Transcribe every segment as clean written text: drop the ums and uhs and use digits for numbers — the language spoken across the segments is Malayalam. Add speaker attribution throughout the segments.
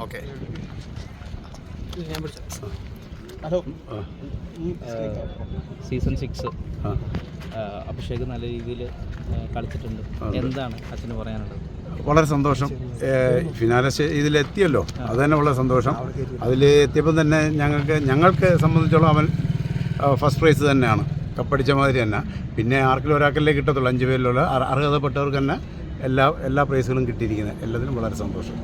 Speaker 1: ഓക്കെ.
Speaker 2: ഹലോ.
Speaker 3: സീസൺ 6 അഭിഷേക് നല്ല രീതിയിൽ കളിച്ചിട്ടുണ്ട്. എന്താണ് അച്ഛന് പറയാനുള്ളത്?
Speaker 1: വളരെ സന്തോഷം. ഫിനാലെ ഇതിലെത്തിയല്ലോ, അത് തന്നെ വളരെ സന്തോഷം. അതിൽ എത്തിയപ്പം തന്നെ ഞങ്ങൾക്ക് സംബന്ധിച്ചോളം അവൻ ഫസ്റ്റ് പ്രൈസ് തന്നെയാണ്, കപ്പടിച്ച മാതിരി തന്നെ. പിന്നെ ആർക്കെങ്കിലും ഒരാൾക്കല്ലേ കിട്ടത്തുള്ളൂ, 5 പേരിലുള്ള അർഹതപ്പെട്ടവർക്ക് തന്നെ എല്ലാ പ്രൈസുകളും കിട്ടിയിരിക്കുന്നത്. എല്ലാത്തിനും വളരെ സന്തോഷം.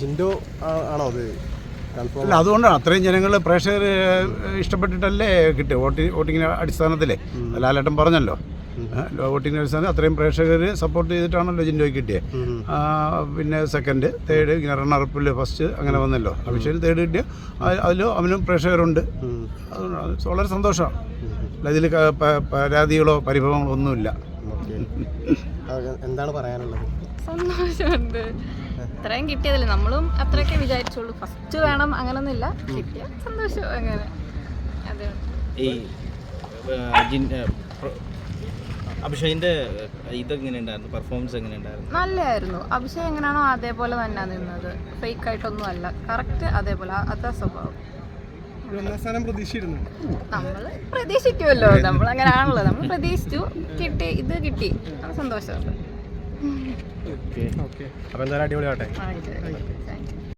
Speaker 2: ജിൻഡോ ആണോ അത്?
Speaker 1: അല്ല, അതുകൊണ്ടാണ് അത്രയും ജനങ്ങൾ പ്രേക്ഷകർ ഇഷ്ടപ്പെട്ടിട്ടല്ലേ കിട്ടിയ വോട്ടിങ്ങിൻ്റെ അടിസ്ഥാനത്തിലേ. ലാലേട്ടൻ പറഞ്ഞല്ലോ, വോട്ടിങ്ങിൻ്റെ അടിസ്ഥാനത്തിൽ അത്രയും പ്രേക്ഷകർ സപ്പോർട്ട് ചെയ്തിട്ടാണല്ലോ ജിൻഡോയ്ക്ക് കിട്ടിയത്. പിന്നെ സെക്കൻഡ്, തേർഡ്, ഇങ്ങനെ റണ്ണറപ്പിൽ ഫസ്റ്റ് അങ്ങനെ വന്നല്ലോ. അഭിഷേക് തേർഡ് കിട്ടിയ അതിലും അവനും പ്രേക്ഷകരുണ്ട്. അതുകൊണ്ട് വളരെ സന്തോഷമാണ്. ഇതിൽ പരാതികളോ പരിഭവങ്ങളോ ഒന്നുമില്ല.
Speaker 2: എന്താണ് പറയാനുള്ളത്?
Speaker 4: സന്തോഷമുണ്ട്. ഇത്രയും കിട്ടിയതല്ലേ, നമ്മളും അത്രയൊക്കെ വിചാരിച്ചോളൂ. ഫസ്റ്റ് വേണം അങ്ങനൊന്നുമില്ല, കിട്ടിയ സന്തോഷം അങ്ങനെ. അതെ.
Speaker 3: ഈ അഭിഷേകിന്റെ ഇതെങ്ങനെയുണ്ടായിരുന്നു, പെർഫോമൻസ് എങ്ങനെയുണ്ടായിരുന്നു?
Speaker 4: നല്ലതായിരുന്നു. അഭിഷേക് എങ്ങനെയാണോ അതേപോലെ തന്നെ നിന്നത്, ഫേക്ക് ആയിട്ടൊന്നും അല്ല, കറക്റ്റ് അതേപോലെ. അതാ സ്വഭാവം. നമ്മൾ പ്രതീക്ഷിക്കുമല്ലോ, നമ്മൾ അങ്ങനെ ആണല്ലോ, നമ്മൾ പ്രതീക്ഷിച്ചു, കിട്ടി, ഇത് കിട്ടി, സന്തോഷമുണ്ട്.
Speaker 2: അപ്പോൾ എന്തായാലും അടിപൊളിയാവട്ടെ.
Speaker 4: Thank you.